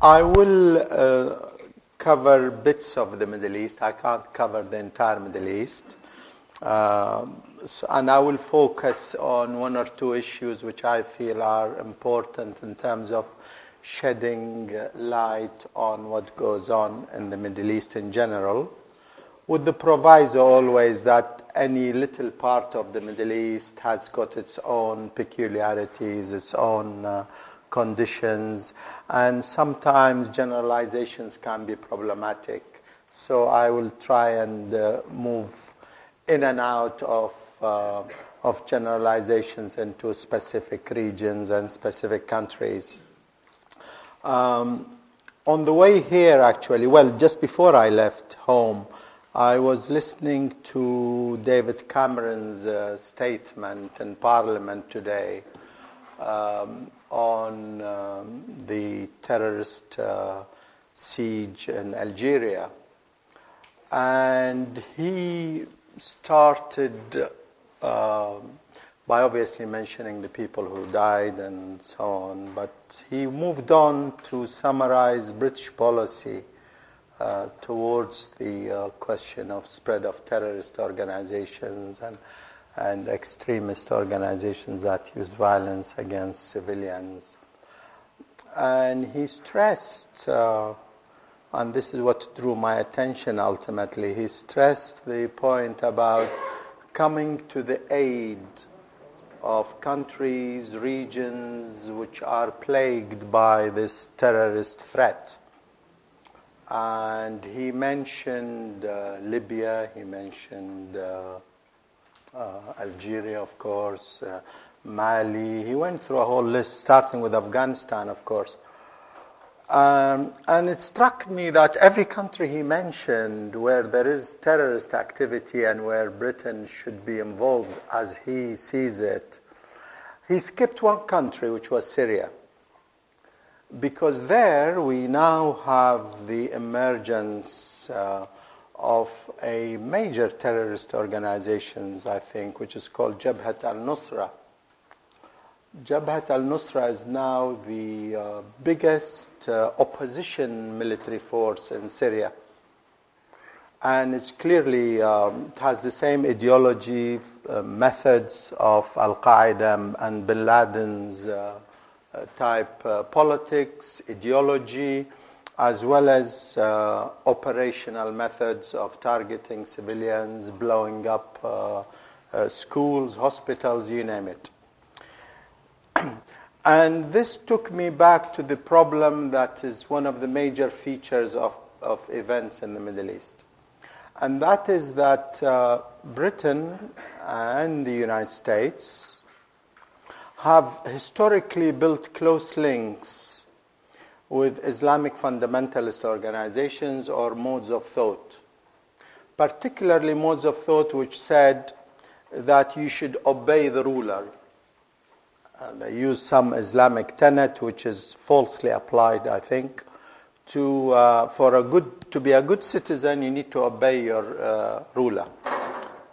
I will cover bits of the Middle East. I can't cover the entire Middle East. And I will focus on one or two issues which I feel are important in terms of shedding light on what goes on in the Middle East in general, with the proviso always that any little part of the Middle East has got its own peculiarities, its own conditions, and sometimes generalizations can be problematic. So I will try and move in and out of generalizations into specific regions and specific countries. On the way here, actually, well, just before I left home, I was listening to David Cameron's statement in Parliament today on the terrorist siege in Algeria. And he started by obviously mentioning the people who died and so on, but he moved on to summarize British policy towards the question of spread of terrorist organizations and extremist organizations that use violence against civilians. And he stressed, and this is what drew my attention ultimately, he stressed the point about coming to the aid of countries, regions which are plagued by this terrorist threat. And he mentioned Libya, he mentioned Algeria, of course, Mali. He went through a whole list, starting with Afghanistan, of course. And it struck me that every country he mentioned where there is terrorist activity and where Britain should be involved as he sees it, he skipped one country, which was Syria. Because there we now have the emergence of a major terrorist organization, I think, which is called Jabhat al-Nusra. Jabhat al-Nusra is now the biggest opposition military force in Syria. And it's clearly, it has the same ideology, methods of Al-Qaeda and Bin Laden's type politics, ideology, as well as operational methods of targeting civilians, blowing up schools, hospitals, you name it. And this took me back to the problem that is one of the major features of events in the Middle East. And that is that Britain and the United States have historically built close links with Islamic fundamentalist organizations or modes of thought, particularly modes of thought which said that you should obey the ruler. They use some Islamic tenet which is falsely applied, I think, to be a good citizen, you need to obey your ruler.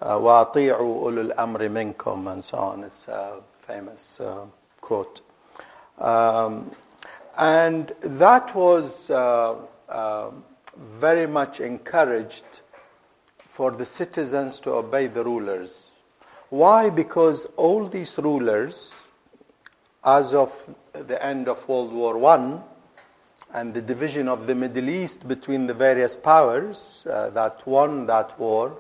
وَأَطِيعُوا أُولُو الْأَمْرِ مِنْكُمْ, and so on. It's a famous quote. And that was very much encouraged for the citizens to obey the rulers. Why? Because all these rulers, as of the end of World War I and the division of the Middle East between the various powers that won that war,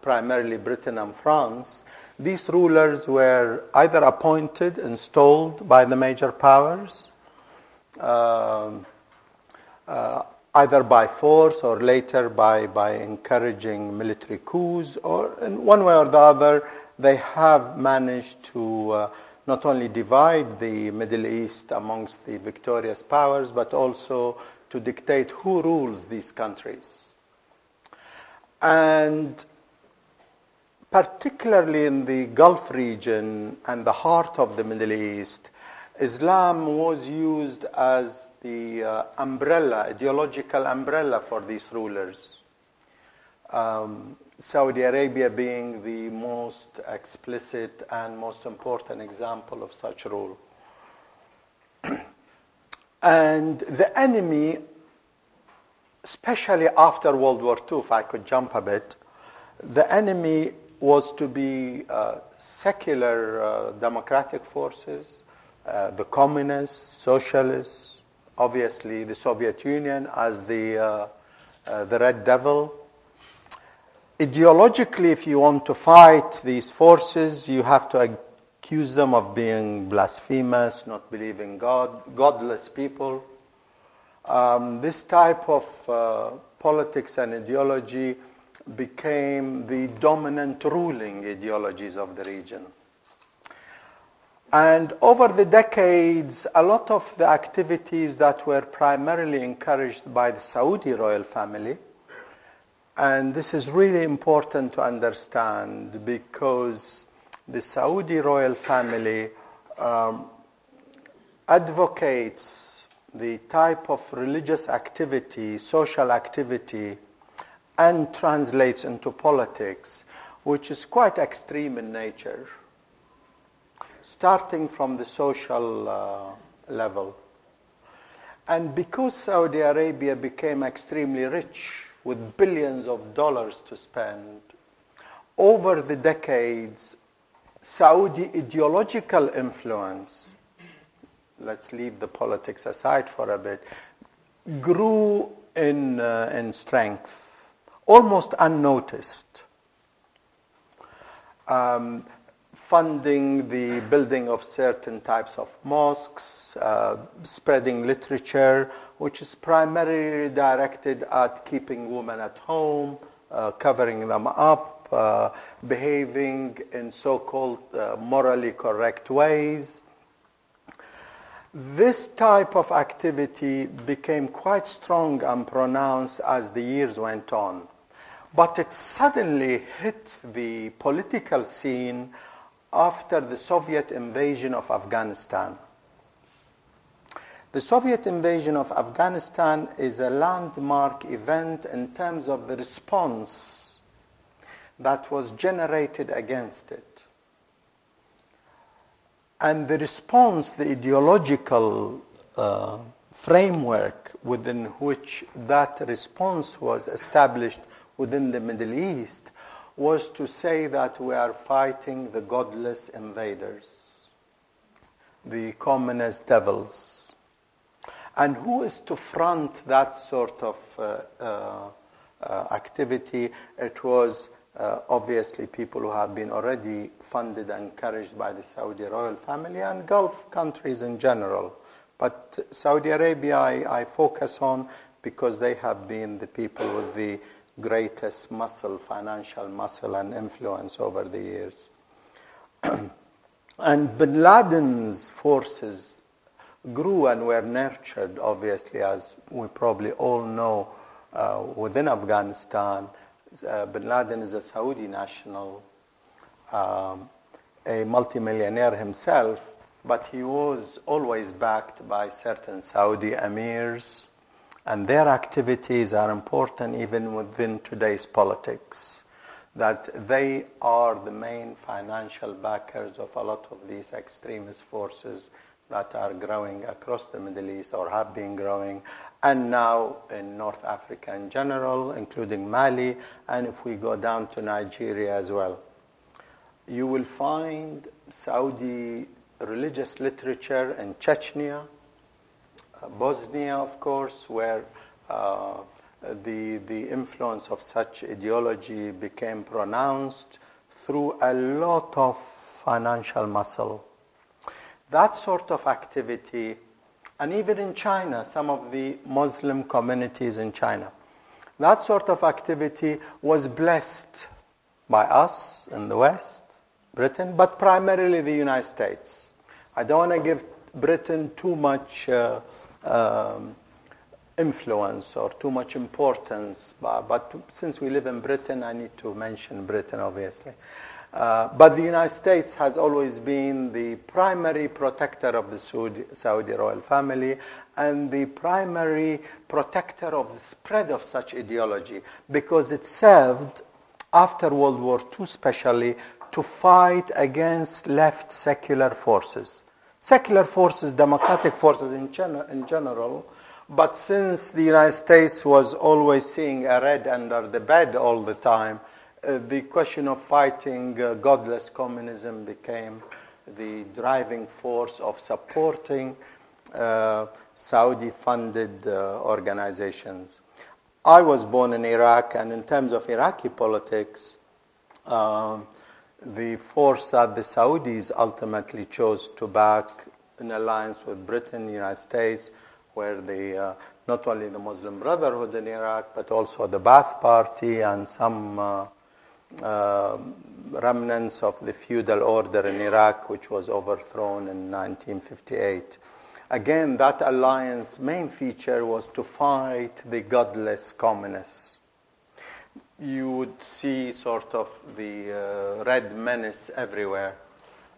primarily Britain and France, these rulers were either appointed, installed by the major powers, either by force or later by encouraging military coups, or in one way or the other, they have managed to not only divide the Middle East amongst the victorious powers, but also to dictate who rules these countries. And particularly in the Gulf region and the heart of the Middle East, Islam was used as the ideological umbrella for these rulers. Saudi Arabia being the most explicit and most important example of such rule. And the enemy, especially after World War II, if I could jump a bit, the enemy was to be secular democratic forces, the communists, socialists, obviously the Soviet Union as the Red Devil. Ideologically, if you want to fight these forces, you have to accuse them of being blasphemous, not believing God, godless people. This type of politics and ideology became the dominant ruling ideologies of the region. And over the decades, a lot of the activities that were primarily encouraged by the Saudi royal family, and this is really important to understand because the Saudi royal family advocates the type of religious activity, social activity, and translates into politics, which is quite extreme in nature, starting from the social level. And because Saudi Arabia became extremely rich with billions of dollars to spend, over the decades, Saudi ideological influence, let's leave the politics aside for a bit, grew in strength, almost unnoticed. Funding the building of certain types of mosques, spreading literature, which is primarily directed at keeping women at home, covering them up, behaving in so-called morally correct ways. This type of activity became quite strong and pronounced as the years went on. But it suddenly hit the political scene after the Soviet invasion of Afghanistan. The Soviet invasion of Afghanistan is a landmark event in terms of the response that was generated against it. And the response, the ideological framework within which that response was established within the Middle East was to say that we are fighting the godless invaders, the communist devils. And who is to front that sort of activity? It was obviously people who have been already funded and encouraged by the Saudi royal family and Gulf countries in general. But Saudi Arabia I focus on because they have been the people with the greatest muscle, financial muscle and influence over the years. And bin Laden's forces grew and were nurtured, obviously, as we probably all know, within Afghanistan. Bin Laden is a Saudi national, a multimillionaire himself, but he was always backed by certain Saudi emirs, and their activities are important even within today's politics, that they are the main financial backers of a lot of these extremist forces that are growing across the Middle East or have been growing, and now in North Africa in general, including Mali, and if we go down to Nigeria as well. You will find Saudi religious literature in Chechnya, Bosnia, of course, where the influence of such ideology became pronounced through a lot of financial muscle. That sort of activity, and even in China, some of the Muslim communities in China, that sort of activity was blessed by us in the West, Britain, but primarily the United States. I don't want to give Britain too much influence or too much importance, but since we live in Britain, I need to mention Britain, obviously. But the United States has always been the primary protector of the Saudi royal family and the primary protector of the spread of such ideology, because it served, after World War II especially, to fight against left secular forces. secular forces, democratic forces in general. But since the United States was always seeing a red under the bed all the time, the question of fighting godless communism became the driving force of supporting Saudi-funded organizations. I was born in Iraq, and in terms of Iraqi politics, the force that the Saudis ultimately chose to back in alliance with Britain, the United States, where not only the Muslim Brotherhood in Iraq, but also the Ba'ath Party and some remnants of the feudal order in Iraq, which was overthrown in 1958. Again, that alliance main feature was to fight the godless communists. You would see sort of the red menace everywhere.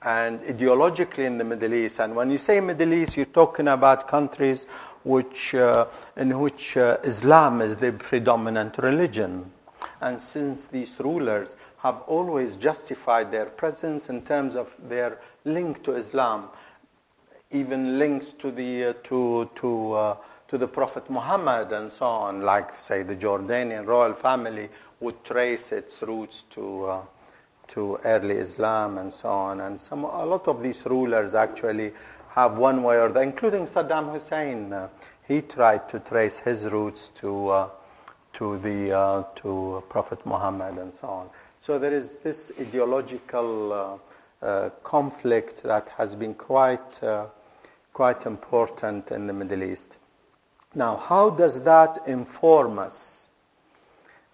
And ideologically in the Middle East, and when you say Middle East, you're talking about countries in which Islam is the predominant religion. And since these rulers have always justified their presence in terms of their link to Islam, even links to the Prophet Muhammad and so on, like say the Jordanian royal family would trace its roots to early Islam and so on, and a lot of these rulers actually have one way or the, including Saddam Hussein. He tried to trace his roots to Prophet Muhammad and so on. So there is this ideological conflict that has been quite important in the Middle East. Now, how does that inform us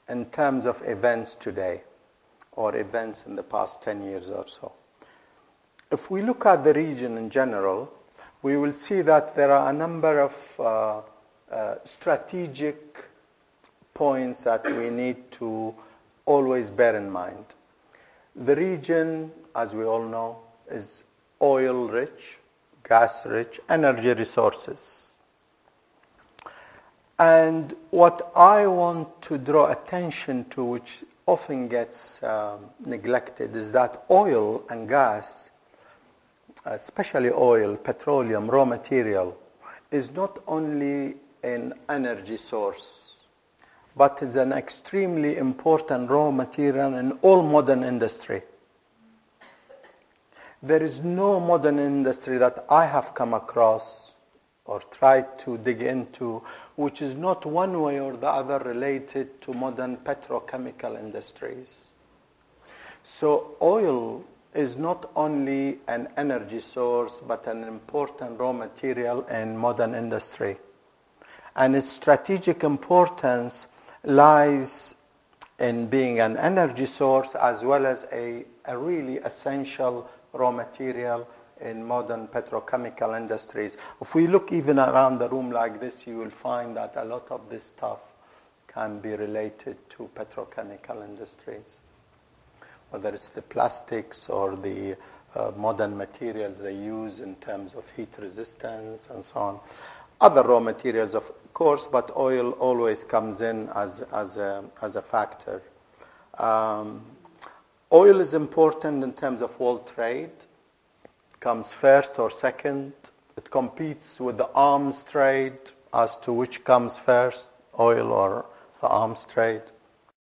in terms of events today, or events in the past 10 years or so? If we look at the region in general, we will see that there are a number of strategic points that we need to always bear in mind. The region, as we all know, is oil-rich, gas-rich, energy resources. And what I want to draw attention to, which often gets neglected, is that oil and gas, especially oil, petroleum, raw material, is not only an energy source, but it's an extremely important raw material in all modern industry. There is no modern industry that I have come across or tried to dig into which is not one way or the other related to modern petrochemical industries. So oil is not only an energy source, but an important raw material in modern industry. And its strategic importance lies in being an energy source as well as a really essential raw material in modern petrochemical industries. If we look even around the room like this, you will find that a lot of this stuff can be related to petrochemical industries, whether it's the plastics or the modern materials they use in terms of heat resistance and so on. Other raw materials, of course, but oil always comes in as a factor. Oil is important in terms of world trade. It comes first or second. It competes with the arms trade as to which comes first, oil or the arms trade.